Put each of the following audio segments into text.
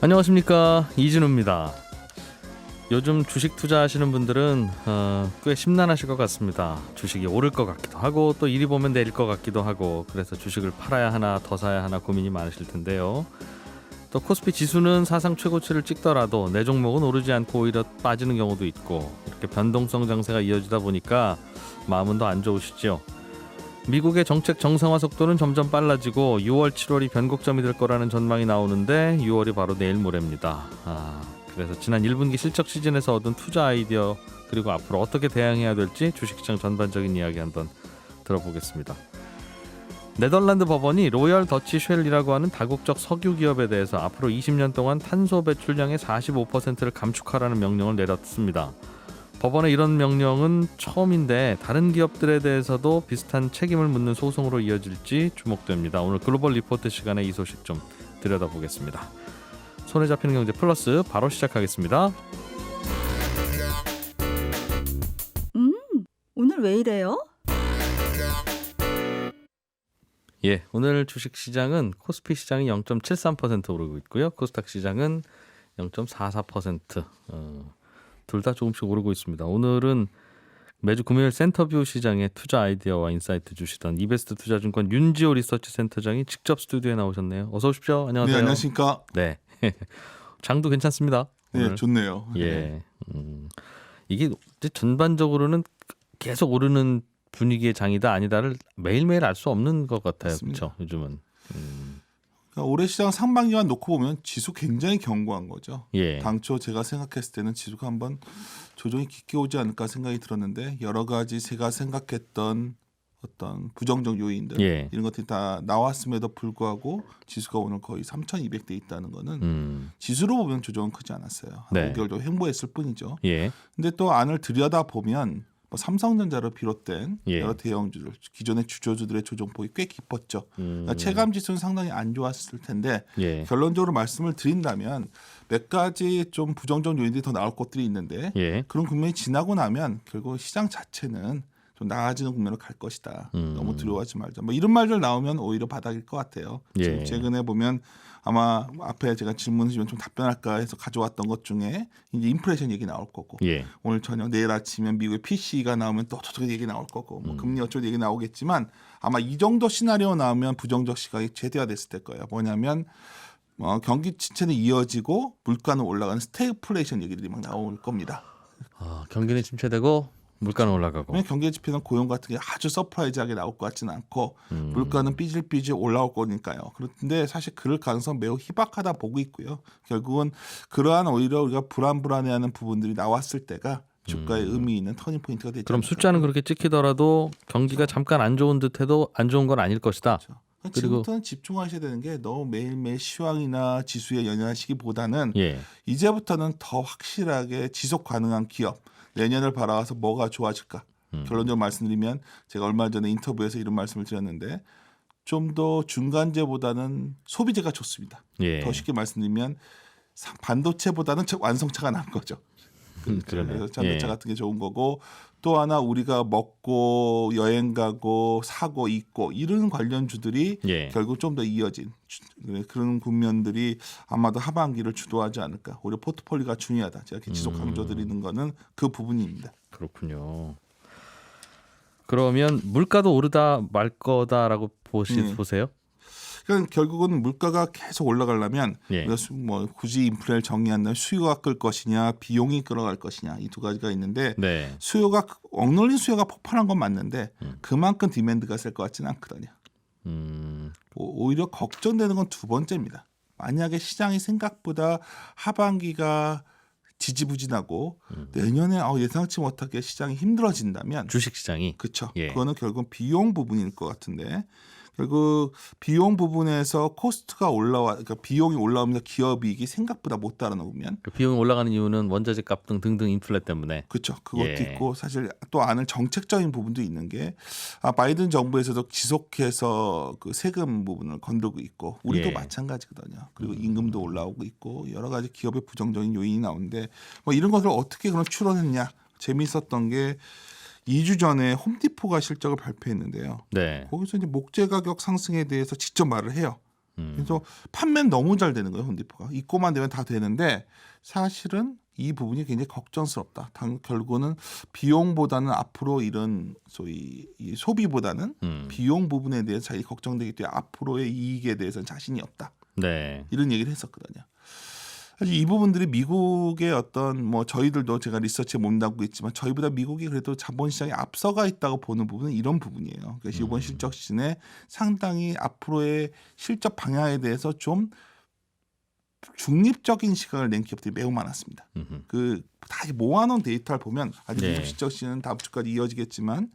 안녕하십니까, 이진우입니다. 요즘 주식 투자하시는 분들은 꽤 심란하실 것 같습니다. 주식이 오를 것 같기도 하고 또 이리 보면 내릴 것 같기도 하고, 그래서 주식을 팔아야 하나 더 사야 하나 고민이 많으실 텐데요. 또 코스피 지수는 사상 최고치를 찍더라도 내 종목은 오르지 않고 오히려 빠지는 경우도 있고, 이렇게 변동성 장세가 이어지다 보니까 마음은 더 안 좋으시죠. 미국의 정책 정상화 속도는 점점 빨라지고 6월, 7월이 변곡점이 될 거라는 전망이 나오는데 6월이 바로 내일 모레입니다. 그래서 지난 1분기 실적 시즌에서 얻은 투자 아이디어, 그리고 앞으로 어떻게 대응해야 될지 주식시장 전반적인 이야기 한번 들어보겠습니다. 네덜란드 법원이 로열 더치 쉘이라고 하는 다국적 석유 기업에 대해서 앞으로 20년 동안 탄소 배출량의 45%를 감축하라는 명령을 내렸습니다. 법원의 이런 명령은 처음인데 다른 기업들에 대해서도 비슷한 책임을 묻는 소송으로 이어질지 주목됩니다. 오늘 글로벌 리포트 시간에 이 소식 좀 들여다보겠습니다. 손에 잡히는 경제 플러스 바로 시작하겠습니다. 오늘 왜 이래요? 오늘 주식 시장은 코스피 시장이 0.73% 오르고 있고요. 코스닥 시장은 0.44%. 둘 다 조금씩 오르고 있습니다. 오늘은 매주 금요일 센터뷰 시장의 투자 아이디어와 인사이트 주시던 이베스트 투자증권 윤지호 리서치 센터장이 직접 스튜디오에 나오셨네요. 어서 오십시오. 안녕하세요. 네, 안녕하십니까. 네. 장도 괜찮습니다. 오늘. 네, 좋네요. 이게 전반적으로는 계속 오르는 분위기의 장이다 아니다를 매일매일 알 수 없는 것 같아요. 그렇죠? 요즘은. 그러니까 올해 시장 상반기만 놓고 보면 지수 굉장히 견고한 거죠. 예. 당초 제가 생각했을 때는 지수가 한번 조정이 깊게 오지 않을까 생각이 들었는데 여러 가지 제가 생각했던 어떤 부정적 요인들 이런 것들이 다 나왔음에도 불구하고 지수가 오늘 거의 3,200대 있다는 거는 지수로 보면 조정은 크지 않았어요. 한 5개월 정도 횡보했을 뿐이죠. 근데 또 안을 들여다 보면 삼성전자로 비롯된 여러 대형주들, 기존의 주조주들의 조정폭이 꽤 깊었죠. 그러니까 체감 지수는 상당히 안 좋았을 텐데 결론적으로 말씀을 드린다면 몇 가지 좀 부정적 요인들이 더 나올 것들이 있는데 그런 국면이 지나고 나면 결국 시장 자체는 좀 나아지는 국면으로 갈 것이다. 너무 두려워하지 말자. 뭐 이런 말들 나오면 오히려 바닥일 것 같아요. 지금 최근에 보면 아마 앞에 제가 질문하시면 좀 답변할까 해서 가져왔던 것 중에 이제 인플레이션 얘기 나올 거고 오늘 저녁 내일 아침에 미국의 PC가 나오면 또 저쪽 얘기 나올 거고 뭐 금리 어쩌고 얘기 나오겠지만 아마 이 정도 시나리오 나오면 부정적 시각이 최대화됐을 때 거예요. 뭐냐면 경기 침체는 이어지고 물가는 올라가는 스태그플레이션 얘기들이 막 나올 겁니다. 경기는 침체되고 물가는 올라가고. 경기 지표는 고용 같은 게 아주 서프라이즈하게 나올 것 같지는 않고 물가는 삐질삐질 올라올 거니까요. 그런데 사실 그럴 가능성 매우 희박하다 보고 있고요. 결국은 그러한 오히려 우리가 불안해하는 부분들이 나왔을 때가 주가의 의미 있는 터닝 포인트가 되죠. 그럼 숫자는 그렇게 찍히더라도 경기가 잠깐 안 좋은 듯해도 안 좋은 건 아닐 것이다. 그렇죠. 지금부터는 집중하셔야 되는 게 너무 매일매일 시황이나 지수에 연연하시기보다는 이제부터는 더 확실하게 지속 가능한 기업, 내년을 바라봐서 뭐가 좋아질까? 결론적으로 말씀드리면 제가 얼마 전에 인터뷰에서 이런 말씀을 드렸는데 좀 더 중간재보다는 소비재가 좋습니다. 더 쉽게 말씀드리면 반도체보다는 완성차가 나은 거죠. 그래서 전기차 같은 게 좋은 거고 또 하나 우리가 먹고 여행 가고 사고 입고 이런 관련주들이 결국 좀 더 이어진 그런 국면들이 아마도 하반기를 주도하지 않을까. 오히려 포트폴리오가 중요하다. 제가 계속 강조드리는 거는 그 부분입니다. 그렇군요. 그러면 물가도 오르다 말 거다라고 보세요? 그러니까 결국은 물가가 계속 올라가려면 뭐 굳이 인플레를 정의한다면 수요가 끌 것이냐 비용이 끌어갈 것이냐 이 두 가지가 있는데 수요가 억눌린 수요가 폭발한 건 맞는데 그만큼 디맨드가 셀 것 같지는 않거든요. 오히려 걱정되는 건 두 번째입니다. 만약에 시장이 생각보다 하반기가 지지부진하고 내년에 예상치 못하게 시장이 힘들어진다면 주식시장이 그렇죠. 그거는 결국 비용 부분일 것 같은데 결국 비용 부분에서 코스트가 그러니까 비용이 올라오면서 기업 이익이 생각보다 못 따라오면 그 비용이 올라가는 이유는 원자재 값 등등 인플레 때문에 그렇죠. 그것도 있고 사실 또 아는 정책적인 부분도 있는 게 바이든 정부에서도 지속해서 그 세금 부분을 건들고 있고 우리도 마찬가지거든요. 그리고 임금도 올라오고 있고 여러 가지 기업의 부정적인 요인이 나오는데 뭐 이런 것을 어떻게 그럼 추론했냐. 재미있었던 게 2주 전에 홈디포가 실적을 발표했는데요. 거기서 이제 목재 가격 상승에 대해서 직접 말을 해요. 그래서 판매는 너무 잘 되는 거예요. 홈디포가. 입고만 되면 다 되는데 사실은 이 부분이 굉장히 걱정스럽다. 결국은 비용보다는 앞으로 이런 소위 이 소비보다는 비용 부분에 대해서 자기 걱정되기 때문에 앞으로의 이익에 대해서는 자신이 없다. 네. 이런 얘기를 했었거든요. 사실 이 부분들이 미국의 어떤 뭐 저희들도 제가 리서치에 몸담고 있지만 저희보다 미국이 그래도 자본시장에 앞서가 있다고 보는 부분은 이런 부분이에요. 그래서 이번 실적 시즌에 상당히 앞으로의 실적 방향에 대해서 좀 중립적인 시각을 낸 기업들이 매우 많았습니다. 그 다 모아놓은 데이터를 보면 아직 네. 미국 실적 시즌은 다음 주까지 이어지겠지만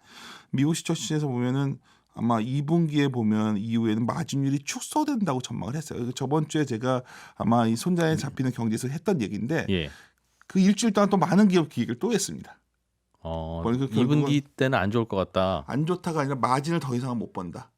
미국 실적 시즌에서 보면은 아마 2분기에 보면 이후에는 마진율이 축소된다고 전망을 했어요. 저번 주에 제가 아마 이 손자에 잡히는 경제에서 했던 얘기인데 예. 그 일주일 동안 또 많은 기업 기획을 또 했습니다. 그러니까 2분기 때는 안 좋을 것 같다. 안 좋다가 아니라 마진을 더 이상은 못 번다.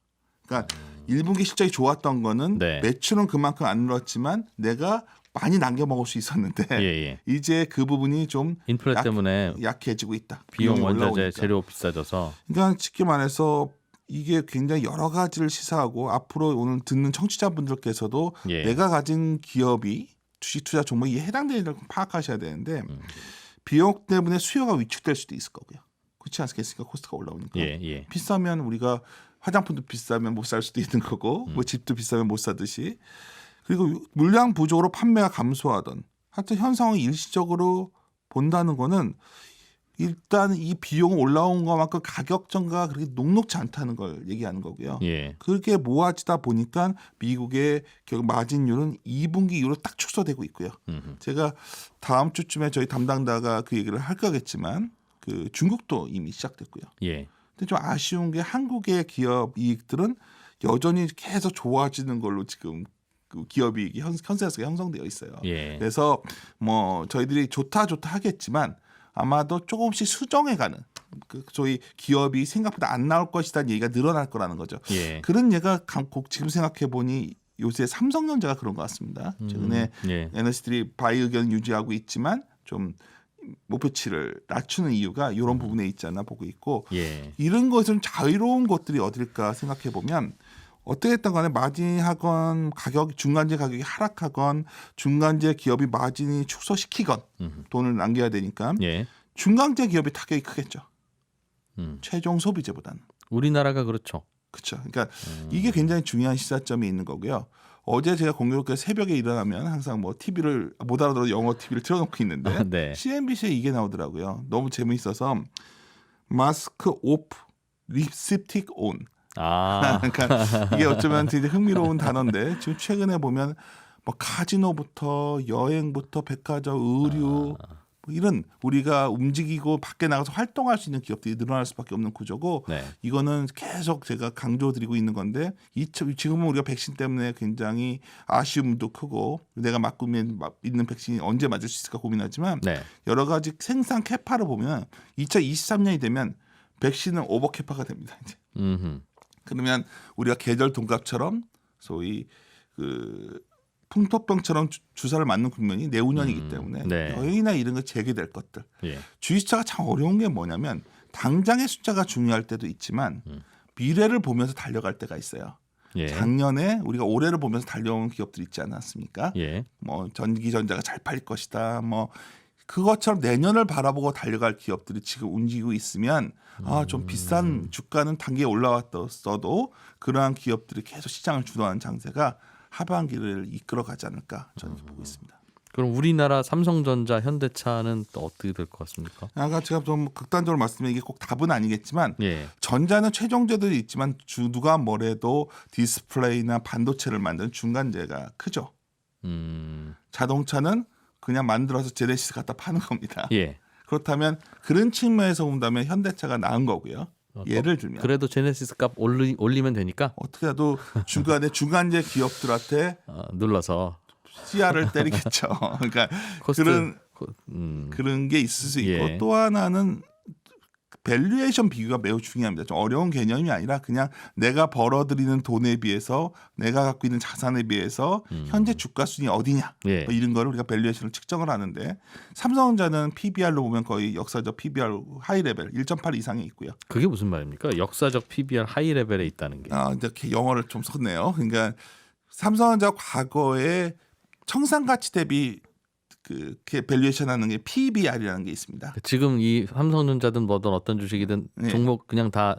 그러니까 1분기 실적이 좋았던 거는 네. 매출은 그만큼 안 늘었지만 내가 많이 남겨 먹을 수 있었는데 예. 이제 그 부분이 좀 인플레 때문에 약해지고 있다. 비용 비용이 원자재 올라오니까. 재료 비싸져서. 그러니까 쉽게 말해서 이게 굉장히 여러 가지를 시사하고 앞으로 오늘 듣는 청취자분들께서도 예. 내가 가진 기업이 주식 투자 종목이 해당되는 걸 파악하셔야 되는데 비용 때문에 수요가 위축될 수도 있을 거고요. 그렇지 않겠습니까? 코스트가 올라오니까. 예. 비싸면 우리가 화장품도 비싸면 못 살 수도 있는 거고 뭐 집도 비싸면 못 사듯이 그리고 물량 부족으로 판매가 감소하던 하여튼 현상을 일시적으로 본다는 거는 일단 이 비용 올라온 것만큼 가격 전가가 그렇게 녹록지 않다는 걸 얘기하는 거고요. 예. 그렇게 모아지다 보니까 미국의 결국 마진율은 2분기 이후로 딱 축소되고 있고요. 제가 다음 주쯤에 저희 담당자가 그 얘기를 할 거겠지만 그 중국도 이미 시작됐고요. 예. 근데 좀 아쉬운 게 한국의 기업 이익들은 여전히 계속 좋아지는 걸로 지금 그 기업 이익이 컨센서스가 형성되어 있어요. 예. 그래서 뭐 저희들이 좋다 하겠지만 아마도 조금씩 수정해가는 그 소위 기업이 생각보다 안 나올 것이라는 얘기가 늘어날 거라는 거죠. 예. 그런 예가 지금 생각해 보니 요새 삼성전자가 그런 것 같습니다. 최근에 예. 애널리스트들이 바이 의견 유지하고 있지만 좀 목표치를 낮추는 이유가 이런 부분에 있지 않나 보고 있고 예. 이런 것은 자유로운 것들이 어딜까 생각해 보면 어떻게든 간에 마진하건 중간재 가격이 하락하건 중간재 기업이 마진이 축소시키건 돈을 남겨야 되니까 예. 중간재 기업이 타격이 크겠죠. 음. 최종 소비재보다는. 우리나라가 그렇죠. 그렇죠. 그러니까 이게 굉장히 중요한 시사점이 있는 거고요. 어제 제가 공교롭게 새벽에 일어나면 항상 뭐 TV를 못 알아들어 영어 TV를 틀어놓고 있는데 네. CNBC에 이게 나오더라고요. 너무 재미있어서 마스크 오프 립스틱 온. 그러니까 이게 어쩌면 되게 흥미로운 단어인데 지금 최근에 보면 뭐 카지노부터 여행부터 백화점, 의류 뭐 이런 우리가 움직이고 밖에 나가서 활동할 수 있는 기업들이 늘어날 수밖에 없는 구조고 네. 이거는 계속 제가 강조드리고 있는 건데 지금은 우리가 백신 때문에 굉장히 아쉬움도 크고 내가 맞고 있는 백신이 언제 맞을 수 있을까 고민하지만 네. 여러 가지 생산 캐파를 보면 2023년이 되면 백신은 오버캐파가 됩니다. 이제. 그러면 우리가 계절 동갑처럼 소위 그 풍토병처럼 주사를 맞는 국면이 내후년이기 때문에 네. 여행이나 이런 거 재개될 것들. 예. 주식투자가 참 어려운 게 뭐냐면 당장의 숫자가 중요할 때도 있지만 미래를 보면서 달려갈 때가 있어요. 예. 작년에 우리가 올해를 보면서 달려온 기업들 있지 않았습니까? 예. 뭐 전기전자가 잘 팔릴 것이다. 뭐 그것처럼 내년을 바라보고 달려갈 기업들이 지금 움직이고 있으면 좀 비싼 주가는 단계에 올라왔어도 그러한 기업들이 계속 시장을 주도하는 장세가 하반기를 이끌어가지 않을까 저는 보고 있습니다. 그럼 우리나라 삼성전자, 현대차는 또 어떻게 될 것 같습니까? 아까 제가 좀 극단적으로 말씀드린 이게 꼭 답은 아니겠지만 예. 전자는 최종재들이 있지만 누가 뭐래도 디스플레이나 반도체를 만드는 중간재가 크죠. 자동차는 그냥 만들어서 제네시스 갖다 파는 겁니다. 예. 그렇다면 그런 측면에서 본다면 현대차가 나은 거고요. 예를 들면 그래도 제네시스 값 올리면 되니까 어떻게라도 주간에 중간재 기업들한테 눌러서 CR을 때리겠죠. 그러니까 코스트, 그런 게 있을 수 있고 예. 또 하나는 밸류에이션 비교가 매우 중요합니다. 좀 어려운 개념이 아니라 그냥 내가 벌어들이는 돈에 비해서 내가 갖고 있는 자산에 비해서 현재 주가 순위 어디냐 예. 뭐 이런 거를 우리가 밸류에이션을 측정을 하는데 삼성전자는 PBR로 보면 거의 역사적 PBR 하이 레벨 1.8 이상에 있고요. 그게 무슨 말입니까? 역사적 PBR 하이 레벨에 있다는 게. 이렇게 영어를 좀 썼네요. 그러니까 삼성전자 과거에 청산 가치 대비 그 밸류에이션 하는 게 PBR이라는 게 있습니다. 지금 이 삼성전자든 뭐든 어떤 주식이든 네. 종목 그냥 다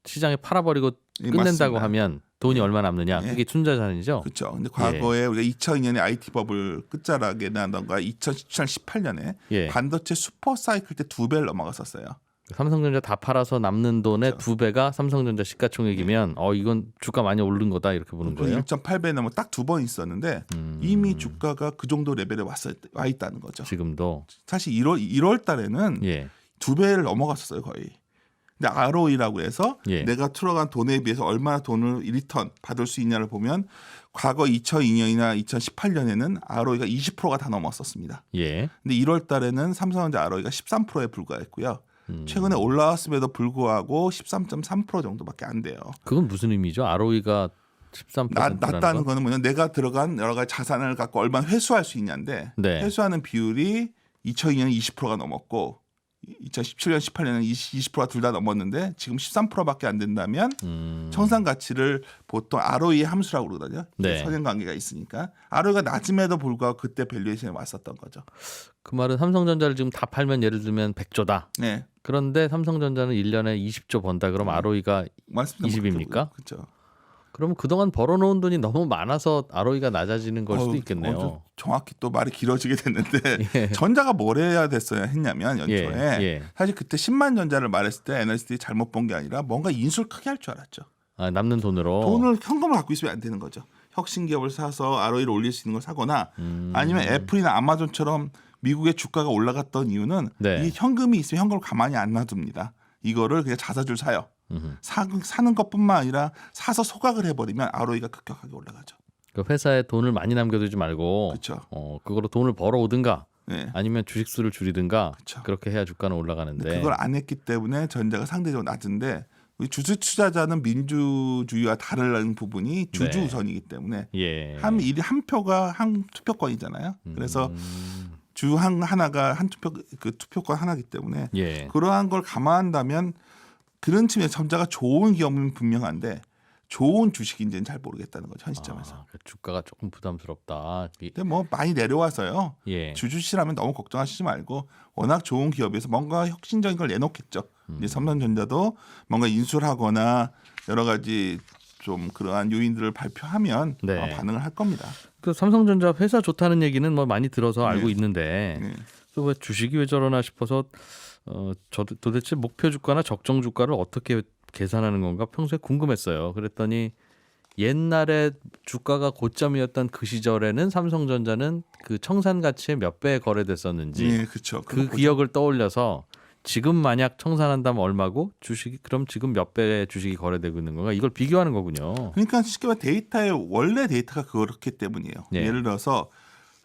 시장에 팔아버리고 끝낸다고 맞습니다. 하면 돈이 얼마 남느냐? 네. 그게 춘자산이죠. 그렇죠. 근데 과거에 우리가 2002년에 IT 버블 끝자락에 나던가 2017, 18년에 예. 반도체 슈퍼 사이클 때 2배를 넘어갔었어요. 삼성전자 다 팔아서 남는 돈의 그렇죠. 2배가 삼성전자 시가총액이면 이건 주가 많이 오른 거다 이렇게 보는 거예요. 1.8배 넘어 딱 2번 있었는데 이미 주가가 그 정도 레벨에 와 있다는 거죠. 지금도 사실 1월 달에는 예. 2배를 넘어갔었어요, 거의. 근데 ROE라고 해서 예. 내가 들어간 돈에 비해서 얼마나 돈을 리턴 받을 수 있냐를 보면 과거 2002년이나 2018년에는 ROE가 20%가 다 넘었었습니다. 예. 근데 1월 달에는 삼성전자 ROE가 13%에 불과했고요. 최근에 올라왔음에도 불구하고 13.3% 정도밖에 안 돼요. 그건 무슨 의미죠? ROE가 13%라는 낮다는 거는 뭐냐? 내가 들어간 여러 가지 자산을 갖고 얼마나 회수할 수 있냐인데 네. 회수하는 비율이 2002년에 20%가 넘었고 2017년, 18년은 20%가 둘 다 넘었는데 지금 13%밖에 안 된다면 청산 가치를 보통 ROE 함수라고 그러거든요. 네. 선행 관계가 있으니까 ROE가 낮음에도 불구하고 그때 밸류에이션에 왔었던 거죠. 그 말은 삼성전자를 지금 다 팔면 예를 들면 100조다. 네, 그런데 삼성전자는 1년에 20조 번다. 그럼 ROE가 맞습니다. 20입니까? 그렇죠. 그러면 그동안 벌어놓은 돈이 너무 많아서 ROE가 낮아지는 걸 수도 있겠네요. 정확히 또 말이 길어지게 됐는데 예. 전자가 뭘 해야 됐어야 했냐면 연초에 예. 사실 그때 10만 전자를 말했을 때 애널리스트들이 잘못 본 게 아니라 뭔가 인수를 크게 할 줄 알았죠. 남는 돈으로. 돈을 현금을 갖고 있으면 안 되는 거죠. 혁신 기업을 사서 ROE를 올릴 수 있는 걸 사거나 아니면 애플이나 아마존처럼 미국의 주가가 올라갔던 이유는 네. 이 현금이 있으면 현금을 가만히 안 놔둡니다. 이거를 그냥 자사주를 사요. 사는 것뿐만 아니라 사서 소각을 해버리면 ROE가 급격하게 올라가죠. 그 회사에 돈을 많이 남겨두지 말고 그렇죠. 그거로 돈을 벌어오든가 네. 아니면 주식수를 줄이든가 그쵸. 그렇게 해야 주가는 올라가는데 그걸 안 했기 때문에 전자가 상대적으로 낮은데 우리 주주 투자자는 민주주의와 다른 부분이 주주 네. 우선이기 때문에 예. 한 표가 한 투표권이잖아요. 그래서 주 하나가 한 투표권 하나이기 때문에 예. 그러한 걸 감안한다면 그런 측면에서 전자가 좋은 기업은 분명한데 좋은 주식인지는 잘 모르겠다는 거죠. 현 시점에서. 주가가 조금 부담스럽다. 근데 뭐 많이 내려와서요. 예. 주주시라면 너무 걱정하시지 말고 워낙 좋은 기업에서 뭔가 혁신적인 걸 내놓겠죠. 이제 삼성전자도 뭔가 인수를 하거나 여러 가지 좀 그러한 요인들을 발표하면 네. 반응을 할 겁니다. 그 삼성전자 회사 좋다는 얘기는 뭐 많이 들어서 알고 있는데 네. 또 왜 주식이 왜 저러나 싶어서 저도 도대체 목표 주가나 적정 주가를 어떻게 계산하는 건가 평소에 궁금했어요. 그랬더니 옛날에 주가가 고점이었던 그 시절에는 삼성전자는 그 청산 가치의 몇 배에 거래됐었는지 네, 그렇죠. 그 기억을 떠올려서 지금 만약 청산한다면 얼마고 주식이 그럼 지금 몇 배의 주식이 거래되고 있는 건가 이걸 비교하는 거군요. 그러니까 쉽게 말해 데이터의 원래 데이터가 그렇기 때문이에요. 네. 예를 들어서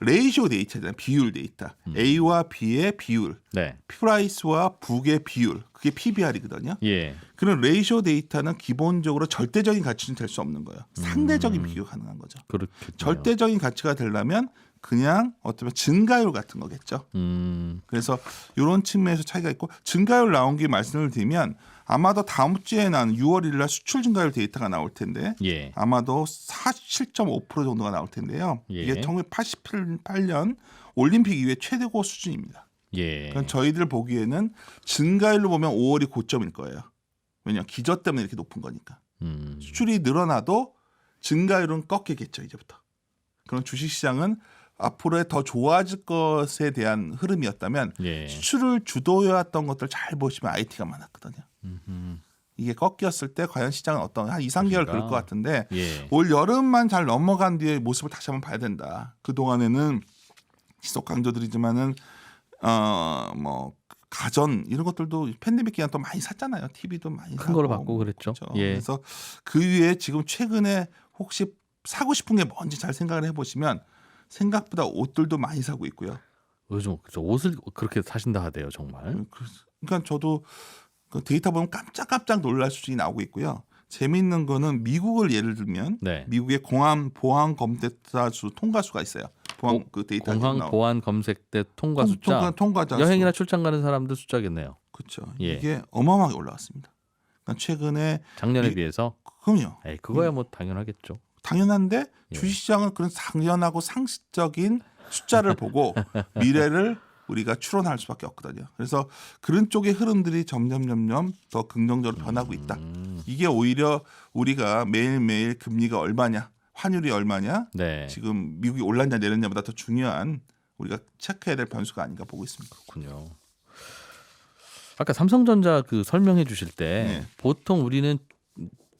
레이시오 데이터잖아요. 비율 데이터. A와 B의 비율, 네. 프라이스와 북의 비율. 그게 PBR이거든요. 예. 그런 레이시오 데이터는 기본적으로 절대적인 가치는 될 수 없는 거예요. 상대적인 비교가 가능한 거죠. 그렇겠죠. 절대적인 가치가 되려면 그냥 어쩌면 증가율 같은 거겠죠. 그래서 이런 측면에서 차이가 있고 증가율 나온 게 말씀을 드리면 아마도 다음 주에 난 6월 1일 날 수출 증가율 데이터가 나올 텐데 예. 아마도 47.5% 정도가 나올 텐데요. 예. 이게 1988년 올림픽 이후에 최고 수준입니다. 예. 그럼 저희들 보기에는 증가율로 보면 5월이 고점일 거예요. 왜냐 기저 때문에 이렇게 높은 거니까. 수출이 늘어나도 증가율은 꺾이겠죠 이제부터. 그럼 주식시장은 앞으로의 더 좋아질 것에 대한 흐름이었다면 예. 수출을 주도해왔던 것들 잘 보시면 IT가 많았거든요. 이게 꺾였을 때 과연 시장은 어떤 한 2, 3개월 그럴 것 같은데 예. 올 여름만 잘 넘어간 뒤에 모습을 다시 한번 봐야 된다. 그동안에는 지속 강조드리지만은 뭐 가전 이런 것들도 팬데믹 기간 또 많이 샀잖아요. TV도 많이 큰 사고 걸로 받고 그랬죠. 그렇죠. 예. 그래서 그 위에 지금 최근에 혹시 사고 싶은 게 뭔지 잘 생각을 해보시면 생각보다 옷들도 많이 사고 있고요. 요즘 그래서 옷을 그렇게 사신다 하대요, 정말. 그러니까 저도 그 데이터 보면 깜짝깜짝 놀랄 수준이 나오고 있고요. 재미있는 거는 미국을 예를 들면 네. 미국의 공항 보안 검색자 수 통과수가 있어요. 그 데이터 공항 보안 검색대 통과 숫자. 통과자 여행이나 출장 가는 사람들 숫자겠네요. 그렇죠. 예. 이게 어마어마하게 올라왔습니다. 그러니까 최근에 작년에 비해서. 그럼요. 그거야 뭐 당연하겠죠. 당연한데 예. 주식시장은 그런 당연하고 상식적인 숫자를 보고 미래를 우리가 추론할 수밖에 없거든요. 그래서 그런 쪽의 흐름들이 점점 더 긍정적으로 변하고 있다. 이게 오히려 우리가 매일매일 금리가 얼마냐, 환율이 얼마냐, 네. 지금 미국이 올랐냐 내렸냐보다 더 중요한 우리가 체크해야 될 변수가 아닌가 보고 있습니다. 그렇군요. 아까 삼성전자 그 설명해 주실 때 네. 보통 우리는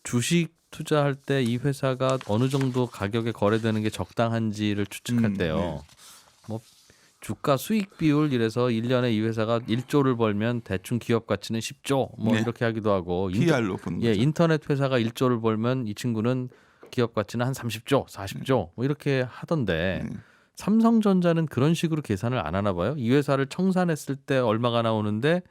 주식 투자할 때 이 회사가 어느 정도 가격에 거래되는 게 적당한지를 추측할 때요. 네. 뭐 주가 수익 비율 이래서 1년에 이 회사가 1조를 벌면 대충 기업 가치는 10조 뭐 네. 이렇게 하기도 하고 PR로 보는 거죠. 인터넷 회사가 1조를 벌면 이 친구는 기업 가치는 한 30조, 40조 뭐 이렇게 하던데 삼성전자는 그런 식으로 계산을 안 하나 봐요. 이 회사를 청산했을 때 얼마가 나오는데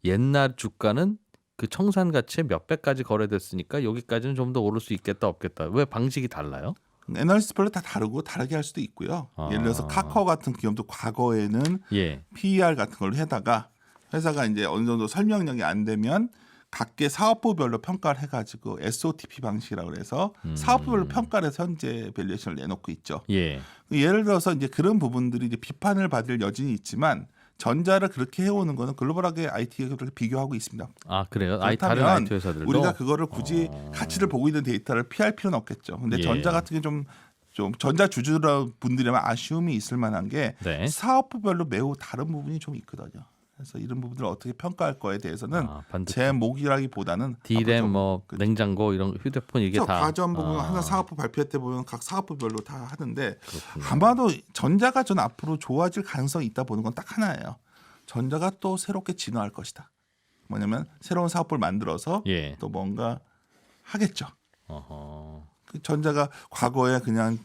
옛날 주가는 그 청산 가치의 몇 배까지 거래됐으니까 여기까지는 좀 더 오를 수 있겠다 없겠다. 왜 방식이 달라요? 애널리스트별로 다 다르고 다르게 할 수도 있고요. 예를 들어서 카카오 같은 기업도 과거에는 예. PER 같은 걸로 해다가 회사가 이제 어느 정도 설명력이 안 되면 각계 사업부별로 평가를 해가지고 SOTP 방식이라고 해서 사업부별로 평가를 해서 현재 밸류에이션을 내놓고 있죠. 예. 예를 들어서 이제 그런 부분들이 이제 비판을 받을 여진이 있지만 전자를 그렇게 해오는 거는 글로벌하게 IT 회사를 비교하고 있습니다. 아 그래요? 다른 그렇다면 IT 회사들도 우리가 그거를 굳이 가치를 보고 있는 데이터를 피할 필요는 없겠죠. 근데 예. 전자 같은 게 좀 전자 주주라 분들이라면 아쉬움이 있을 만한 게 네. 사업부별로 매우 다른 부분이 좀 있거든요. 그래서 이런 부분들을 어떻게 평가할 거에 대해서는 반드시 제 목이라기보다는 D램 앞으로 뭐 그 냉장고 이런 휴대폰 이게 다 과점 부분 하나 사업부 발표할 때 보면 각 사업부별로 다 하는데 그렇군요. 아마도 전자가 전 앞으로 좋아질 가능성이 있다 보는 건 딱 하나예요. 전자가 또 새롭게 진화할 것이다. 뭐냐면 새로운 사업부를 만들어서 예. 또 뭔가 하겠죠. 어허. 그 전자가 과거에 그냥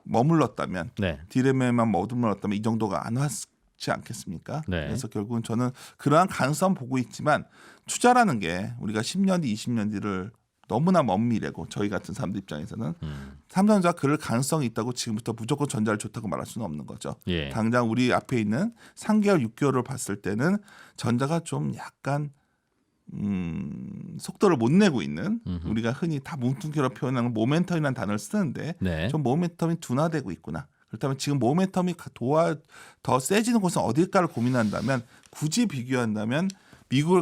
머물렀다면 네. D램에만 머물렀다면 이 정도가 안 왔지 않겠습니까? 네. 그래서 결국은 저는 그러한 가능성 보고 있지만 투자라는 게 우리가 10년 뒤, 20년 뒤를 너무나 먼 미래고 저희 같은 사람들 입장에서는 삼성전자 그럴 가능성이 있다고 지금부터 무조건 전자를 좋다고 말할 수는 없는 거죠. 예. 당장 우리 앞에 있는 3개월, 6개월을 봤을 때는 전자가 좀 약간 속도를 못 내고 있는 우리가 흔히 다 뭉뚱그려 표현하는 모멘텀이라는 단어를 쓰는데 네. 좀 모멘텀이 둔화되고 있구나. 그렇다면 지금 모멘텀이 더 세지는 곳은 어딜까를 고민한다면 굳이 비교한다면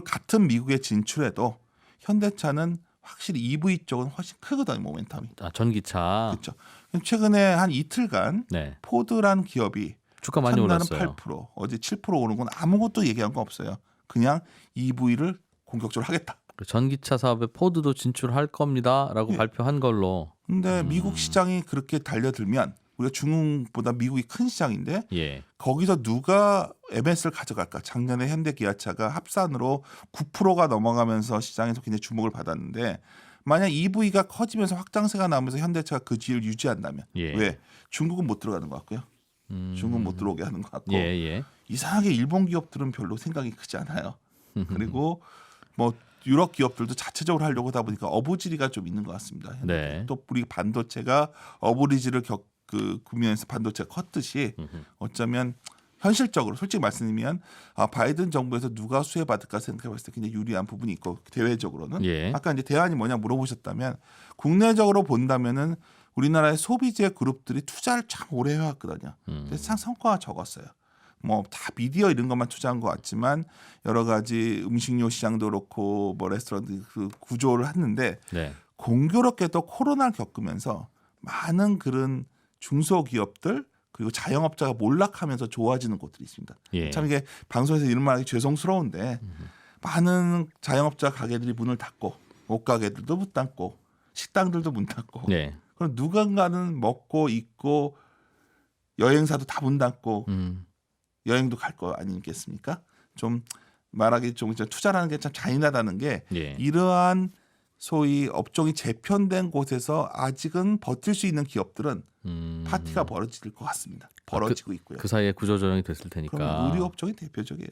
같은 미국에 진출해도 현대차는 확실히 EV 쪽은 훨씬 크거든요. 모멘텀이. 아 전기차. 그렇죠. 최근에 한 이틀간 네. 포드라는 기업이 주가 많이 첫날은 올랐어요. 8%, 어제 7% 오른 건 아무것도 얘기한 거 없어요. 그냥 EV를 공격적으로 하겠다. 그 전기차 사업에 포드도 진출할 겁니다라고 예. 발표한 걸로. 근데 미국 시장이 그렇게 달려들면 우리가 중국보다 미국이 큰 시장인데 예. 거기서 누가 MS를 가져갈까? 작년에 현대기아차가 합산으로 9%가 넘어가면서 시장에서 굉장히 주목을 받았는데 만약 EV가 커지면서 확장세가 나오면서 현대차가 그 지위를 유지한다면 예. 왜? 중국은 못 들어가는 것 같고요. 중국은 못 들어오게 하는 것 같고 예. 이상하게 일본 기업들은 별로 생각이 크지 않아요. 그리고 뭐 유럽 기업들도 자체적으로 하려고 하다 보니까 어부지리가 좀 있는 것 같습니다. 네. 또 우리 반도체가 어부지리를 국면에서 반도체가 컸듯이 어쩌면 현실적으로 솔직히 말씀드리면 바이든 정부에서 누가 수혜받을까 생각해봤을 때 굉장히 유리한 부분이 있고 대외적으로는 예. 아까 이제 대안이 뭐냐 물어보셨다면 국내적으로 본다면은 우리나라의 소비재 그룹들이 투자를 참 오래 해왔거든요. 근데 참 성과가 적었어요. 뭐 다 미디어 이런 것만 투자한 것 같지만 여러 가지 음식료 시장도 그렇고 뭐 레스토랑 그 구조를 했는데 네. 공교롭게도 코로나를 겪으면서 많은 그런 중소기업들 그리고 자영업자가 몰락하면서 좋아지는 곳들이 있습니다. 예. 참 이게 방송에서 이런 말하기 죄송스러운데 많은 자영업자 가게들이 문을 닫고 옷가게들도 문 닫고 식당들도 문 닫고 네. 그럼 누군가는 먹고 입고 여행사도 다 문 닫고 여행도 갈 거 아니겠습니까? 좀 말하기 좀 투자라는 게 참 잔인하다는 게 예. 이러한 소위 업종이 재편된 곳에서 아직은 버틸 수 있는 기업들은 파티가 벌어질 것 같습니다. 벌어지고 있고요. 그 사이에 구조조정이 됐을 테니까. 그럼 의류 업종이 대표적이에요.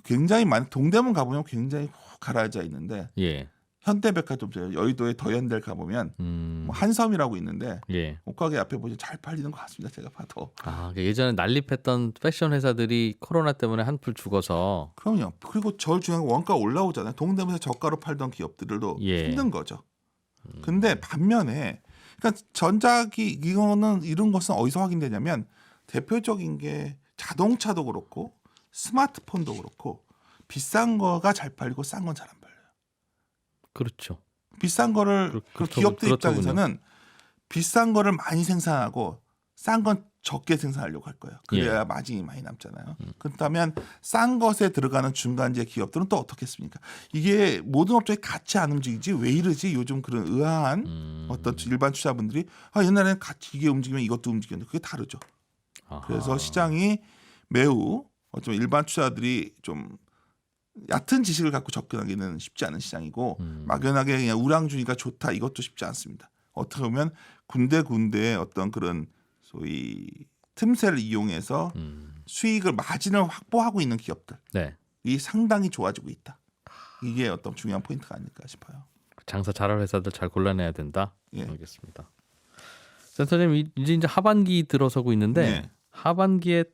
굉장히 많은 동대문 가보면 굉장히 훅 가라앉아 있는데 예. 현대백화점 여의도에 더현대를 가보면 뭐 한섬이라고 있는데 예. 옷가게 앞에 보면 잘 팔리는 것 같습니다. 제가 봐도. 예전에 난립했던 패션 회사들이 코로나 때문에 한풀 죽어서. 그럼요. 그리고 제일 중요한 건 원가 올라오잖아요. 동대문에서 저가로 팔던 기업들도 예. 힘든 거죠. 근데 반면에 그러니까 전자기 이거는 이런 것은 어디서 확인되냐면 대표적인 게 자동차도 그렇고 스마트폰도 그렇고 비싼 거가 잘 팔리고 싼 건 잘 안 팔려요. 그렇죠. 비싼 거를 그 기업들 그렇더군요. 입장에서는 비싼 거를 많이 생산하고 싼 건 적게 생산하려고 할 거예요. 그래야 마진이 많이 남잖아요. 그렇다면 싼 것에 들어가는 중간재 기업들은 또 어떻겠습니까? 이게 모든 업종이 같이 안 움직이지 왜 이러지? 요즘 그런 의아한 어떤 일반 투자분들이 옛날에는 같이 이게 움직이면 이것도 움직였는데 그게 다르죠. 아하. 그래서 시장이 매우 좀 일반 투자들이 좀 얕은 지식을 갖고 접근하기는 쉽지 않은 시장이고 막연하게 그냥 우량주니까 좋다 이것도 쉽지 않습니다. 어떻게 보면 군데군데 어떤 그런 소위 틈새를 이용해서 수익을 마진을 확보하고 있는 기업들이 네. 상당히 좋아지고 있다. 이게 어떤 중요한 포인트가 아닐까 싶어요. 장사 잘할 회사들 잘 골라내야 된다. 예. 알겠습니다. 센터님 이제 하반기 들어서고 있는데 네. 하반기에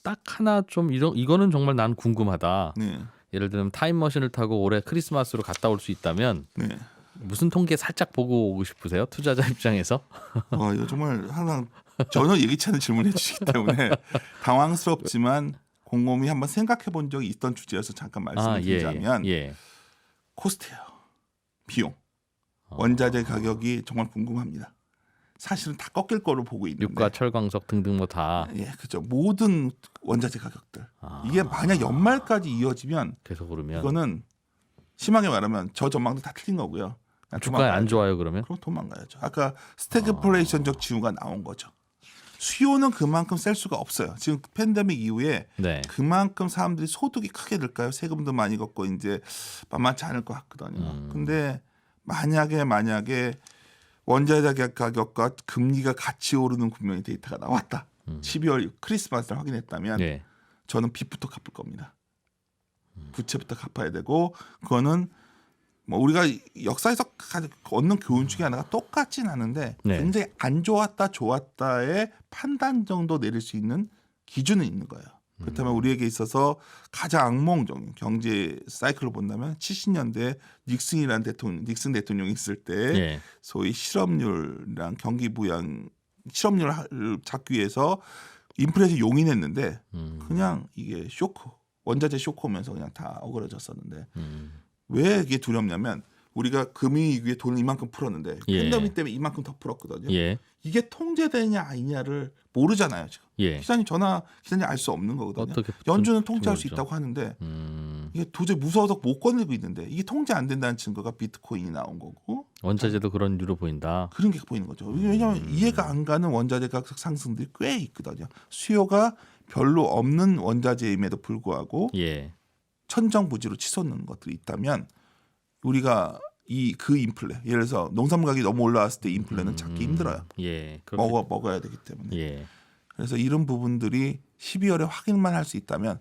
딱 하나 좀 이거는 정말 난 궁금하다. 네. 예를 들면 타임머신을 타고 올해 크리스마스로 갔다 올 수 있다면 네. 무슨 통계 살짝 보고 오고 싶으세요? 투자자 입장에서? 이거 정말 항상 전혀 예기치 않은 질문을 해주시기 때문에 당황스럽지만 곰곰이 한번 생각해 본 적이 있던 주제여서 잠깐 말씀을 드리자면 코스트예요. 비용. 원자재 가격이 정말 궁금합니다. 사실은 다 꺾일 거로 보고 있는데 유가, 철광석 등등 뭐 다. 예, 그렇죠. 모든 원자재 가격들. 이게 만약 연말까지 이어지면 계속 오르면 이거는 심하게 말하면 저 전망도 다 틀린 거고요. 주가 안 좋아요 그러면? 그럼 도망가야죠. 아까 스태그플레이션적 징후가 나온 거죠. 수요는 그만큼 셀 수가 없어요. 지금 팬데믹 이후에 네. 그만큼 사람들이 소득이 크게 늘까요? 세금도 많이 걷고 이제 만만치 않을 것 같거든요. 근데 만약에 원자재 가격과 금리가 같이 오르는 국면의 데이터가 나왔다. 12월 크리스마스를 확인했다면 네. 저는 빚부터 갚을 겁니다. 부채부터 갚아야 되고 그거는 뭐 우리가 역사에서 얻는 교훈 중에 하나가 똑같진 않은데 굉장히 안 좋았다 좋았다의 판단 정도 내릴 수 있는 기준은 있는 거예요. 그렇다면 우리에게 있어서 가장 악몽적인 경제 사이클을 본다면 70년대 닉슨 대통령이 있을 때 소위 실업률이랑 경기 부양 실업률을 잡기 위해서 인플레이션 용인했는데 그냥 이게 원자재 쇼크 오면서 그냥 다 어그러졌었는데 왜 이게 두렵냐면 우리가 금융위기에 돈을 이만큼 풀었는데 팬데믹 때문에 이만큼 더 풀었거든요. 이게 통제되냐 아니냐를 모르잖아요. 지금 기자님 알 수 없는 거거든요. 연준은 통제할 수 있다고 하는데 이게 도저히 무서워서 못 건들고 있는데 이게 통제 안 된다는 증거가 비트코인이 나온 거고 원자재도 그런 유로 보인다. 그런 게 보이는 거죠. 왜냐하면 이해가 안 가는 원자재 가격 상승들이 꽤 있거든요. 수요가 별로 없는 원자재임에도 불구하고 천정부지로 치솟는 것들이 있다면 우리가 그 인플레 예를 들어서 농산물 가격이 너무 올라왔을 때 인플레는 찾기 힘들어요. 먹어야 되기 때문에. 그래서 이런 부분들이 12월에 확인만 할 수 있다면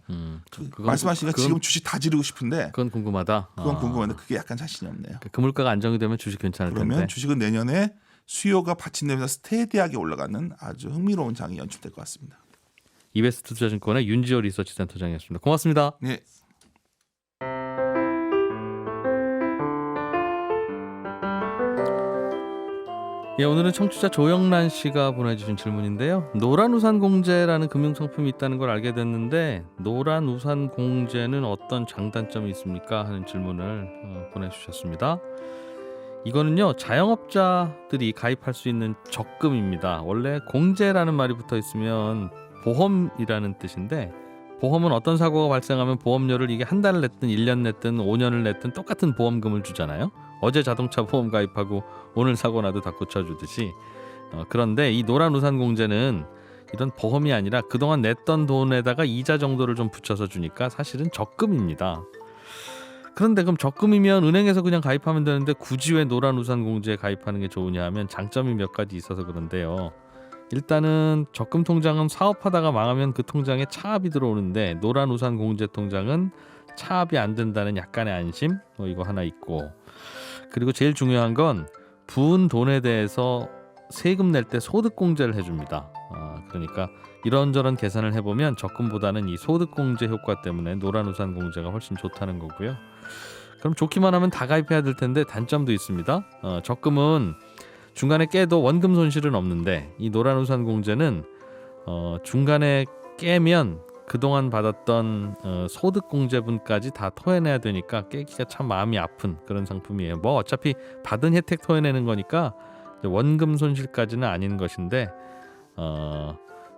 말씀하시니까 지금 주식 다 지르고 싶은데 그건 궁금하다. 그건 궁금한데 그게 약간 자신이 없네요. 그 물가가 안정이 되면 주식 괜찮을 텐데. 그러면 주식은 내년에 수요가 받침되면서 스테디하게 올라가는 아주 흥미로운 장이 연출될 것 같습니다. 이베스트 투자증권의 윤지호 리서치센터장이었습니다. 고맙습니다. 네. 오늘은 청취자 조영란 씨가 보내주신 질문인데요. 노란우산공제라는 금융상품이 있다는 걸 알게 됐는데 노란우산공제는 어떤 장단점이 있습니까? 하는 질문을 보내주셨습니다. 이거는요 자영업자들이 가입할 수 있는 적금입니다. 원래 공제라는 말이 붙어 있으면 보험이라는 뜻인데 보험은 어떤 사고가 발생하면 보험료를 이게 한 달을 냈든 1년 냈든 5년을 냈든 똑같은 보험금을 주잖아요. 어제 자동차 보험 가입하고 오늘 사고 나도 다 고쳐주듯이 그런데 이 노란우산공제는 이런 보험이 아니라 그동안 냈던 돈에다가 이자 정도를 좀 붙여서 주니까 사실은 적금입니다. 그런데 그럼 적금이면 은행에서 그냥 가입하면 되는데 굳이 왜 노란우산공제에 가입하는 게 좋으냐 하면 장점이 몇 가지 있어서 그런데요. 일단은 적금 통장은 사업하다가 망하면 그 통장에 차압이 들어오는데 노란우산공제 통장은 차압이 안 된다는 약간의 안심 이거 하나 있고 그리고 제일 중요한 건 부은 돈에 대해서 세금 낼 때 소득공제를 해줍니다. 그러니까 이런저런 계산을 해보면 적금보다는 이 소득공제 효과 때문에 노란우산공제가 훨씬 좋다는 거고요. 그럼 좋기만 하면 다 가입해야 될 텐데 단점도 있습니다. 적금은 중간에 깨도 원금 손실은 없는데 이 노란우산공제는 중간에 깨면 그동안 받았던 소득공제분까지 다 토해내야 되니까 깨기가 참 마음이 아픈 그런 상품이에요. 뭐 어차피 받은 혜택 토해내는 거니까 원금 손실까지는 아닌 것인데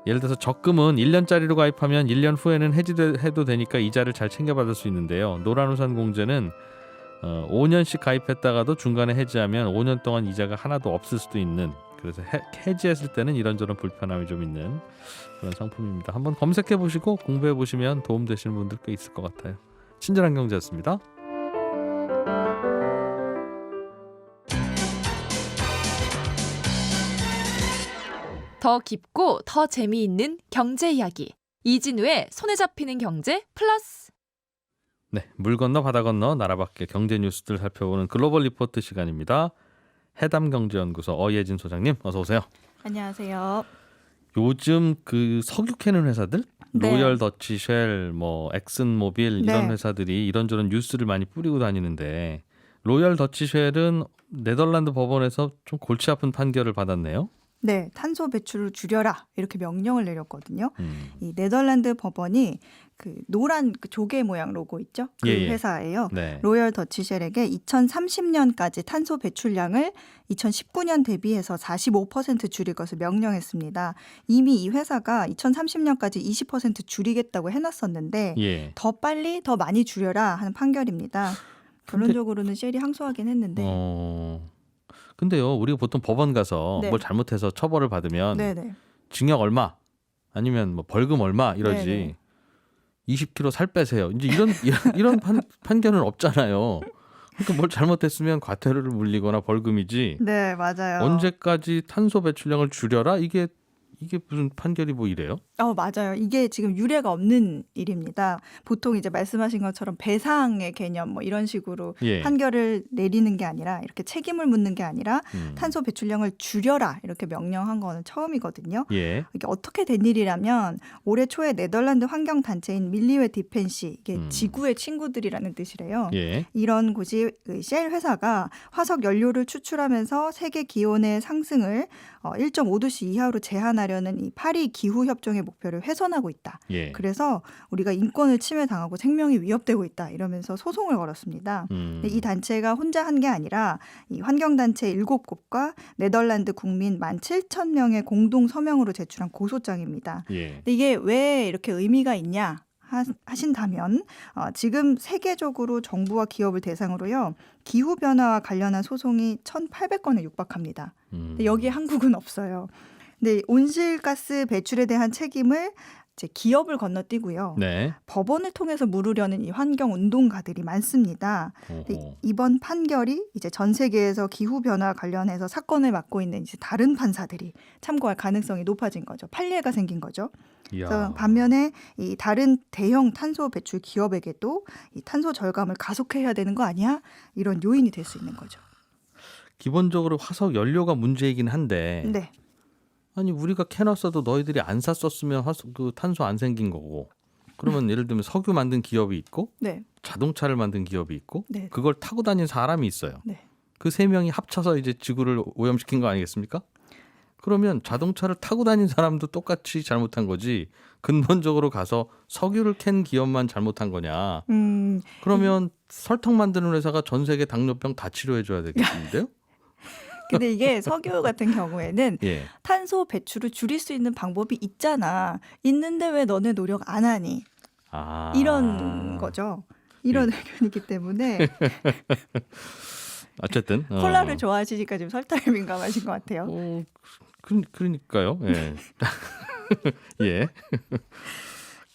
예를 들어서 적금은 1년짜리로 가입하면 1년 후에는 해지해도 되니까 이자를 잘 챙겨받을 수 있는데요. 노란우산공제는 5년씩 가입했다가도 중간에 해지하면 5년 동안 이자가 하나도 없을 수도 있는, 그래서 해지했을 때는 이런저런 불편함이 좀 있는 그런 상품입니다. 한번 검색해 보시고 공부해 보시면 도움 되시는 분들 꽤 있을 것 같아요. 친절한 경제였습니다. 더 깊고 더 재미있는 경제 이야기. 이진우의 손에 잡히는 경제 플러스. 네, 물 건너 바다 건너 나라 밖의 경제 뉴스들 살펴보는 글로벌 리포트 시간입니다. 해담경제연구소 어예진 소장님 어서 오세요. 안녕하세요. 요즘 그 석유 캐는 회사들, 네. 로열 더치 쉘, 뭐 엑슨모빌 이런 네. 회사들이 이런저런 뉴스를 많이 뿌리고 다니는데 로열 더치 쉘은 네덜란드 법원에서 좀 골치 아픈 판결을 받았네요. 네, 탄소 배출을 줄여라 이렇게 명령을 내렸거든요. 음. 이 네덜란드 법원이 그 노란 그 조개 모양 로고 있죠? 그 예, 예. 회사예요. 네. 로열 더치쉘에게 2030년까지 탄소 배출량을 2019년 대비해서 45% 줄일 것을 명령했습니다. 이미 이 회사가 2030년까지 20% 줄이겠다고 해놨었는데 예. 더 빨리 더 많이 줄여라 하는 판결입니다. 결론적으로는 쉘이 항소하긴 했는데. 근데요, 우리가 보통 법원 가서 네. 뭘 잘못해서 처벌을 받으면 네네. 징역 얼마 아니면 뭐 벌금 얼마 이러지. 네네. 20kg 살 빼세요. 이제 이런 판결은 없잖아요. 그러니까 뭘 잘못했으면 과태료를 물리거나 벌금이지. 네, 맞아요. 언제까지 탄소 배출량을 줄여라? 이게 무슨 판결이 뭐 이래요? 맞아요. 이게 지금 유례가 없는 일입니다. 보통 이제 말씀하신 것처럼 배상의 개념 뭐 이런 식으로 예. 판결을 내리는 게 아니라 이렇게 책임을 묻는 게 아니라 탄소 배출량을 줄여라 이렇게 명령한 거는 처음이거든요. 예. 이게 어떻게 된 일이라면 올해 초에 네덜란드 환경 단체인 밀리웨 디펜시, 이게 지구의 친구들이라는 뜻이래요. 예. 이런 곳이 그 쉘 회사가 화석 연료를 추출하면서 세계 기온의 상승을 1.5도씨 이하로 제한하려는 이 파리 기후 협정의 목표를 훼손하고 있다. 예. 그래서 우리가 인권을 침해당하고 생명이 위협되고 있다. 이러면서 소송을 걸었습니다. 근데 이 단체가 혼자 한 게 아니라 이 환경단체 7곳과 네덜란드 국민 17,000명의 공동 서명으로 제출한 고소장입니다. 예. 근데 이게 왜 이렇게 의미가 있냐? 하신다면 지금 세계적으로 정부와 기업을 대상으로요. 기후변화와 관련한 소송이 1,800건에 육박합니다. 근데 여기에 한국은 없어요. 근데 온실가스 배출에 대한 책임을 이제 기업을 건너뛰고요. 네. 법원을 통해서 물으려는 이 환경 운동가들이 많습니다. 근데 이번 판결이 이제 전 세계에서 기후 변화 관련해서 사건을 맡고 있는 이제 다른 판사들이 참고할 가능성이 높아진 거죠. 판례가 생긴 거죠. 그래서 반면에 이 다른 대형 탄소 배출 기업에게도 이 탄소 절감을 가속해야 되는 거 아니야? 이런 요인이 될 수 있는 거죠. 기본적으로 화석 연료가 문제이긴 한데 네. 아니 우리가 캐놨어도 너희들이 안 샀었으면 그 탄소 안 생긴 거고. 그러면 예를 들면 석유 만든 기업이 있고 네. 자동차를 만든 기업이 있고 네. 그걸 타고 다니는 사람이 있어요. 네. 그 세 명이 합쳐서 이제 지구를 오염시킨 거 아니겠습니까? 그러면 자동차를 타고 다니는 사람도 똑같이 잘못한 거지 근본적으로 가서 석유를 캔 기업만 잘못한 거냐. 그러면 설탕 만드는 회사가 전 세계 당뇨병 다 치료해 줘야 되겠는데요? 근데 이게 석유 같은 경우에는 예. 탄소 배출을 줄일 수 있는 방법이 있잖아. 있는데 왜 너네 노력 안 하니? 이런 거죠. 이런 의견이기 때문에 어쨌든 콜라를 좋아하시니까 지금 설탕에 민감하신 것 같아요. 그러니까요. 예. 예.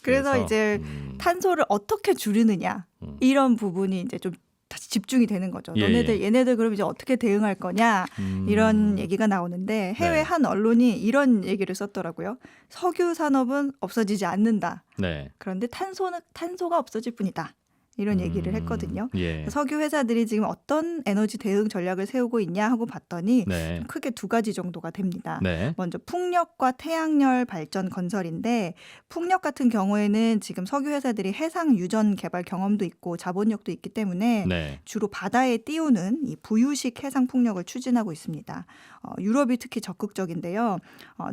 그래서 이제 탄소를 어떻게 줄이느냐 이런 부분이 이제 좀 다시 집중이 되는 거죠. 예, 너네들 예. 얘네들 그럼 이제 어떻게 대응할 거냐 이런 얘기가 나오는데 해외 네. 한 언론이 이런 얘기를 썼더라고요. 석유 산업은 없어지지 않는다. 네. 그런데 탄소가 없어질 뿐이다. 이런 얘기를 했거든요. 예. 석유 회사들이 지금 어떤 에너지 대응 전략을 세우고 있냐 하고 봤더니 네. 좀 크게 두 가지 정도가 됩니다. 네. 먼저 풍력과 태양열 발전 건설인데 풍력 같은 경우에는 지금 석유 회사들이 해상 유전 개발 경험도 있고 자본력도 있기 때문에 네. 주로 바다에 띄우는 이 부유식 해상 풍력을 추진하고 있습니다. 유럽이 특히 적극적인데요.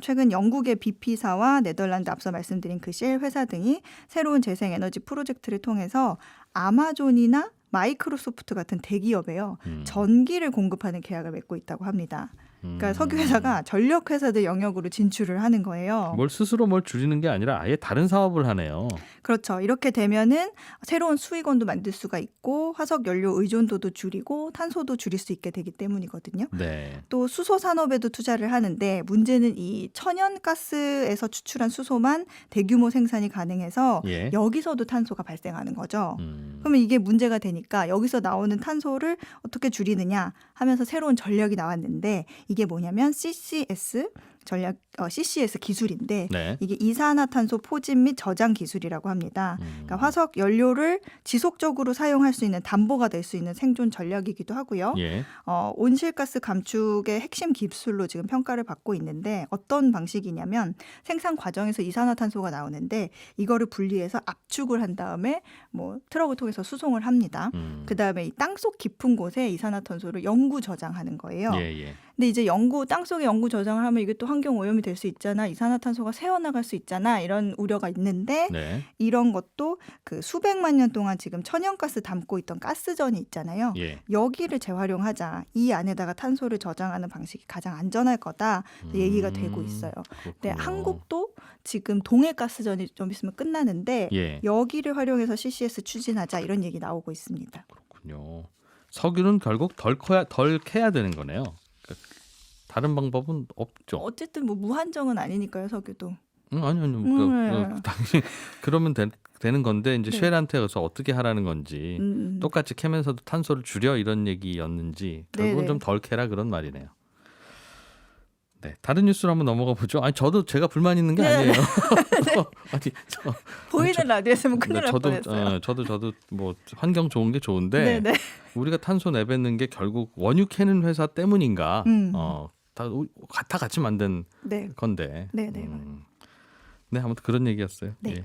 최근 영국의 BP사와 네덜란드 앞서 말씀드린 그 쉘 회사 등이 새로운 재생에너지 프로젝트를 통해서 아마존이나 마이크로소프트 같은 대기업에요. 전기를 공급하는 계약을 맺고 있다고 합니다. 그러니까 석유 회사가 전력 회사들 영역으로 진출을 하는 거예요. 뭘 스스로 뭘 줄이는 게 아니라 아예 다른 사업을 하네요. 그렇죠. 이렇게 되면은 새로운 수익원도 만들 수가 있고 화석 연료 의존도도 줄이고 탄소도 줄일 수 있게 되기 때문이거든요. 네. 또 수소 산업에도 투자를 하는데 문제는 이 천연가스에서 추출한 수소만 대규모 생산이 가능해서 예. 여기서도 탄소가 발생하는 거죠. 음. 그러면 이게 문제가 되니까 여기서 나오는 탄소를 어떻게 줄이느냐 하면서 새로운 전략이 나왔는데 이게 뭐냐면 CCS CCS 기술인데 네. 이게 이산화탄소 포집 및 저장 기술이라고 합니다. 그러니까 화석 연료를 지속적으로 사용할 수 있는 담보가 될 수 있는 생존 전략이기도 하고요. 예. 온실가스 감축의 핵심 기술로 지금 평가를 받고 있는데 어떤 방식이냐면 생산 과정에서 이산화탄소가 나오는데 이거를 분리해서 압축을 한 다음에 뭐 트럭을 통해서 수송을 합니다. 그다음에 이 땅속 깊은 곳에 이산화탄소를 영구 저장하는 거예요. 예, 예. 근데 이제 땅속에 영구 저장을 하면 이게 또 환경 오염이 될 수 있잖아. 이산화탄소가 새어나갈 수 있잖아. 이런 우려가 있는데 네. 이런 것도 그 수백만 년 동안 지금 천연가스 담고 있던 가스전이 있잖아요. 예. 여기를 재활용하자. 이 안에다가 탄소를 저장하는 방식이 가장 안전할 거다. 얘기가 되고 있어요. 근데 그렇군요. 한국도 지금 동해 가스전이 좀 있으면 끝나는데 예. 여기를 활용해서 CCS 추진하자 이런 얘기 나오고 있습니다. 그렇군요. 석유는 결국 덜 캐야 되는 거네요. 그러니까 다른 방법은 없죠. 어쨌든 뭐 무한정은 아니니까요, 석유도. 아니요. 네. 당연히 그러면 되는 건데 이제 네. 쉘한테 가서 어떻게 하라는 건지 똑같이 캐면서도 탄소를 줄여 이런 얘기였는지 결국은 네네. 좀 덜 캐라 그런 말이네요. 네, 다른 뉴스로 한번 넘어가 보죠. 아니 저도 제가 불만 있는 게 네. 아니에요. 아니 보이는 라디오에서는 큰일 날 뻔했어요. 저도 뭐 환경 좋은 게 좋은데 네네. 우리가 탄소 내뱉는 게 결국 원유 캐는 회사 때문인가? 다 같이 만든 네. 건데. 네네. 네, 아무튼 그런 얘기였어요. 네. 예.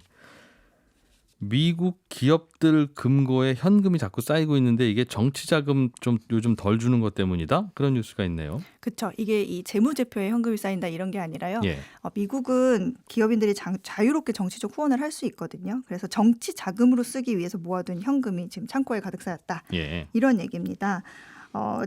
미국 기업들 금고에 현금이 자꾸 쌓이고 있는데 이게 정치 자금 좀 요즘 덜 주는 것 때문이다? 그런 뉴스가 있네요. 그렇죠. 이게 이 재무제표에 현금이 쌓인다 이런 게 아니라요. 예. 미국은 기업인들이 자유롭게 정치적 후원을 할 수 있거든요. 그래서 정치 자금으로 쓰기 위해서 모아둔 현금이 지금 창고에 가득 쌓였다. 예. 이런 얘기입니다.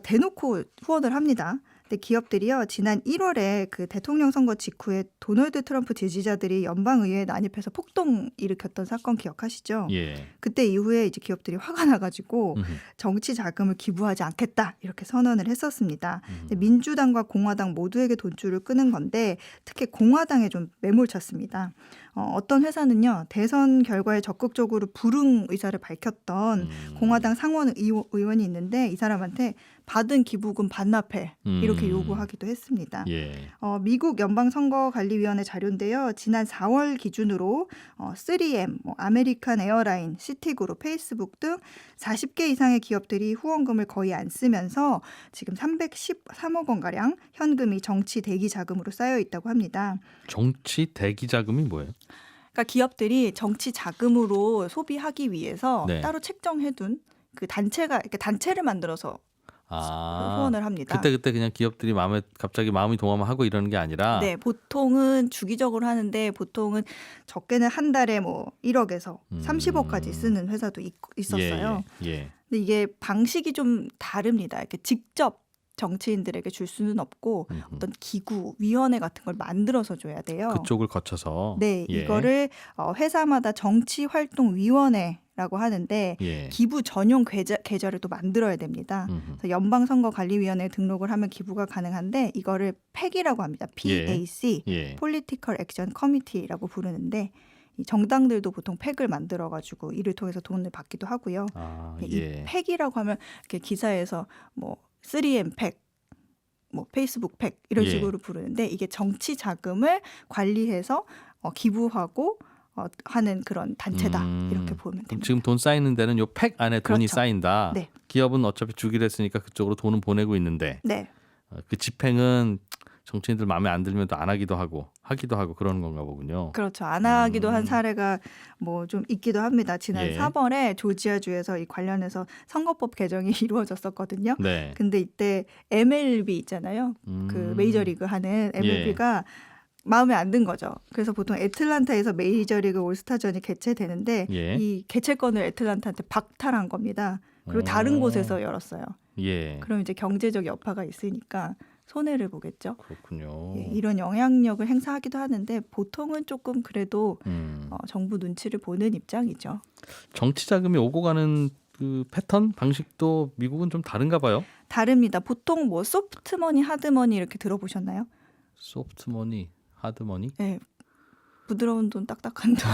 대놓고 후원을 합니다. 근데 기업들이요 지난 1월에 그 대통령 선거 직후에 도널드 트럼프 지지자들이 연방의회에 난입해서 폭동 일으켰던 사건 기억하시죠? 예. 그때 이후에 이제 기업들이 화가 나가지고 정치 자금을 기부하지 않겠다 이렇게 선언을 했었습니다. 근데 민주당과 공화당 모두에게 돈줄을 끄는 건데 특히 공화당에 좀 매몰찼습니다. 어떤 회사는요 대선 결과에 적극적으로 불응 의사를 밝혔던 공화당 상원 의원이 있는데 이 사람한테 받은 기부금 반납해 이렇게 요구하기도 했습니다. 예. 미국 연방선거관리위원회 자료인데요. 지난 4월 기준으로 3M, 아메리칸 에어라인, 시티그룹, 페이스북 등 40개 이상의 기업들이 후원금을 거의 안 쓰면서 지금 313억 원가량 현금이 정치 대기 자금으로 쌓여 있다고 합니다. 정치 대기 자금이 뭐예요? 그러니까 기업들이 정치 자금으로 소비하기 위해서 네. 따로 책정해둔 그 단체를 만들어서 후원을 합니다. 그때 그냥 기업들이 갑자기 마음이 동하면 하고 이러는 게 아니라 네, 보통은 주기적으로 하는데 보통은 적게는 한 달에 뭐 1억에서 30억까지 쓰는 회사도 있었어요. 예. 근데 이게 방식이 좀 다릅니다. 이렇게 직접 정치인들에게 줄 수는 없고 어떤 기구, 위원회 같은 걸 만들어서 줘야 돼요. 그쪽을 거쳐서. 네, 예. 이거를 회사마다 정치활동위원회라고 하는데 예. 기부 전용 계좌를 또 만들어야 됩니다. 그래서 연방선거관리위원회에 등록을 하면 기부가 가능한데 이거를 PAC이라고 합니다. PAC, 예. Political Action Committee라고 부르는데 이 정당들도 보통 PAC을 만들어가지고 이를 통해서 돈을 받기도 하고요. 이 PAC이라고 하면 이렇게 기사에서 뭐 3M PAC, 뭐 페이스북 PAC 이런 식으로 부르는데 이게 정치 자금을 관리해서 기부하고 하는 그런 단체다 이렇게 보면 그럼 됩니다. 지금 돈 쌓이는 데는 요 팩 안에 돈이 그렇죠. 쌓인다. 네. 기업은 어차피 주기로 했으니까 그쪽으로 돈은 보내고 있는데 네. 그 집행은 정치인들 마음에 안 들면 또 안 하기도 하고 그러는 건가 보군요. 그렇죠. 안 하기도 한 사례가 뭐 좀 있기도 합니다. 지난 예. 4월에 조지아주에서 이 관련해서 선거법 개정이 이루어졌었거든요. 네. 근데 이때 MLB 있잖아요. 그 메이저리그 하는 MLB가 마음에 안 든 거죠. 그래서 보통 애틀란타에서 메이저리그 올스타전이 개최되는데 예. 이 개최권을 애틀란타한테 박탈한 겁니다. 그리고 다른 곳에서 열었어요. 예. 그럼 이제 경제적 여파가 있으니까 손해를 보겠죠. 그렇군요. 예, 이런 영향력을 행사하기도 하는데 보통은 조금 그래도 정부 눈치를 보는 입장이죠. 정치 자금이 오고 가는 그 패턴 방식도 미국은 좀 다른가 봐요. 다릅니다. 보통 뭐 소프트머니, 하드머니 이렇게 들어보셨나요? 소프트머니, 하드머니. 네. 부드러운 돈, 딱딱한 돈.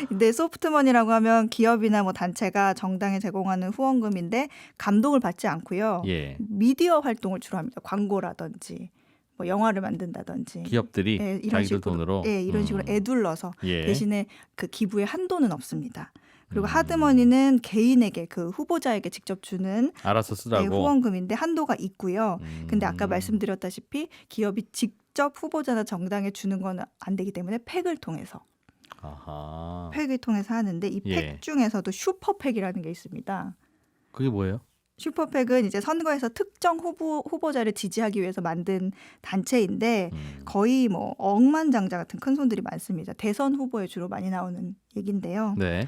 근데 소프트머니라고 하면 기업이나 뭐 단체가 정당에 제공하는 후원금인데 감독을 받지 않고요. 예. 미디어 활동을 주로 합니다. 광고라든지 뭐 영화를 만든다든지. 기업들이 예, 이런 자기들 식으로, 돈으로. 예, 이런 식으로 애둘러서 예. 대신에 그 기부의 한도는 없습니다. 그리고 하드머니는 개인에게 그 후보자에게 직접 주는 알아서 쓰라고. 후원금인데 한도가 있고요. 근데 아까 말씀드렸다시피 기업이 직접 후보자나 정당에 주는 건 안 되기 때문에 팩을 통해서 아하. 팩을 통해서 하는데 이 팩 예. 중에서도 슈퍼팩이라는 게 있습니다. 그게 뭐예요? 슈퍼팩은 이제 선거에서 특정 후보자를 지지하기 위해서 만든 단체인데 거의 뭐 억만장자 같은 큰 손들이 많습니다. 대선 후보에 주로 많이 나오는 얘긴데요. 네.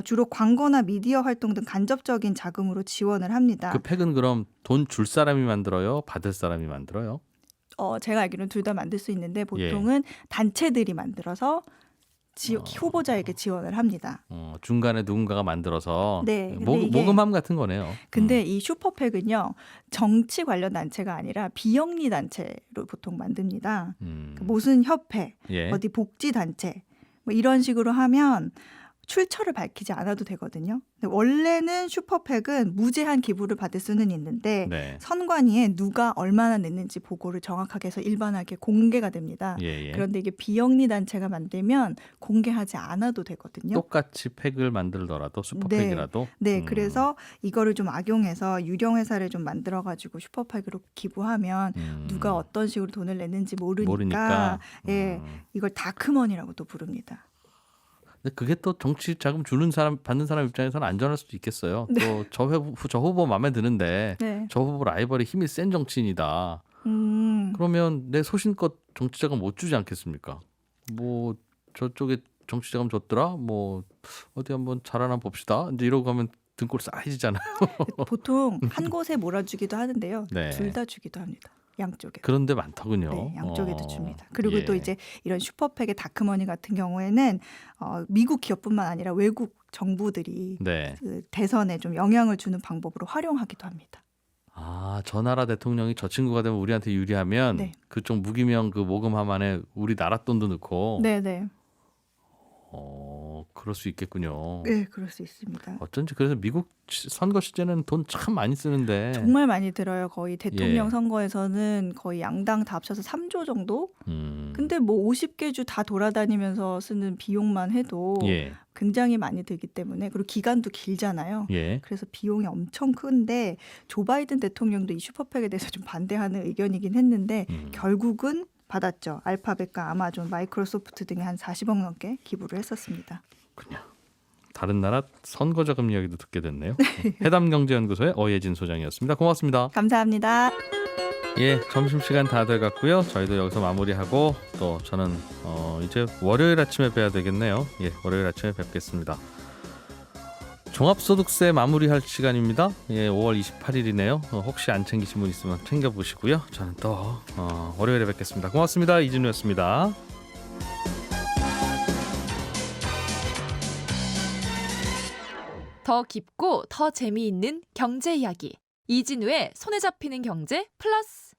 주로 광고나 미디어 활동 등 간접적인 자금으로 지원을 합니다. 그 팩은 그럼 돈 줄 사람이 만들어요? 받을 사람이 만들어요? 제가 알기로는 둘 다 만들 수 있는데 보통은 단체들이 만들어서 후보자에게 지원을 합니다. 중간에 누군가가 만들어서 네, 근데 이게- 모금함 같은 거네요. 근데 이 슈퍼팩은요 정치 관련 단체가 아니라 비영리 단체로 보통 만듭니다. 무슨 협회, 예. 어디 복지 단체 뭐 이런 식으로 하면 출처를 밝히지 않아도 되거든요. 근데 원래는 슈퍼팩은 무제한 기부를 받을 수는 있는데 네. 선관위에 누가 얼마나 냈는지 보고를 정확하게 해서 일반하게 공개가 됩니다. 예. 그런데 이게 비영리 단체가 만들면 공개하지 않아도 되거든요. 똑같이 팩을 만들더라도 슈퍼팩이라도. 네, 그래서 이거를 좀 악용해서 유령 회사를 좀 만들어가지고 슈퍼팩으로 기부하면 누가 어떤 식으로 돈을 냈는지 모르니까 예, 이걸 다크머니라고 또 부릅니다. 근데 그게 또 정치 자금 주는 사람 받는 사람 입장에서는 안전할 수도 있겠어요. 또 저 후보 마음에 드는데 네. 저 후보 라이벌이 힘이 센 정치인이다. 그러면 내 소신껏 정치 자금 못 주지 않겠습니까? 뭐 저쪽에 정치 자금 줬더라. 뭐 어디 한번 자라나 봅시다. 이제 이러고 가면 등골 싸해지잖아요. 보통 한 곳에 몰아주기도 하는데요. 네. 둘 다 주기도 합니다. 양쪽에. 그런데 많더군요. 네, 양쪽에도 줍니다. 그리고 예. 또 이제 이런 슈퍼팩의 다크머니 같은 경우에는 미국 기업뿐만 아니라 외국 정부들이 네. 그 대선에 좀 영향을 주는 방법으로 활용하기도 합니다. 저 나라 대통령이 저 친구가 되면 우리한테 유리하면 네. 그쪽 무기명 그 모금함 안에 우리 나라 돈도 넣고 네. 그럴 수 있겠군요. 네, 그럴 수 있습니다. 어쩐지 그래서 미국 선거 시즌에는 돈 참 많이 쓰는데 정말 많이 들어요. 거의 대통령 예. 선거에서는 거의 양당 다 합쳐서 3조 정도? 음, 근데 뭐 50개 주 다 돌아다니면서 쓰는 비용만 해도 예, 굉장히 많이 들기 때문에 그리고 기간도 길잖아요. 예. 그래서 비용이 엄청 큰데 조 바이든 대통령도 이 슈퍼팩에 대해서 좀 반대하는 의견이긴 했는데 결국은 받았죠. 알파벳과 아마존, 마이크로소프트 등이 한 40억 넘게 기부를 했었습니다. 다른 나라 선거 자금 이야기도 듣게 됐네요. 해담경제연구소의 어예진 소장이었습니다. 고맙습니다. 감사합니다. 예, 점심시간 다 돼갔고요. 저희도 여기서 마무리하고 또 저는 이제 월요일 아침에 뵈야 되겠네요. 예, 월요일 아침에 뵙겠습니다. 종합소득세 마무리할 시간입니다. 예, 5월 28일이네요. 혹시 안 챙기신 분 있으면 챙겨보시고요. 저는 또 월요일에 뵙겠습니다. 고맙습니다. 이진우였습니다. 더 깊고 더 재미있는 경제 이야기. 이진우의 손에 잡히는 경제 플러스.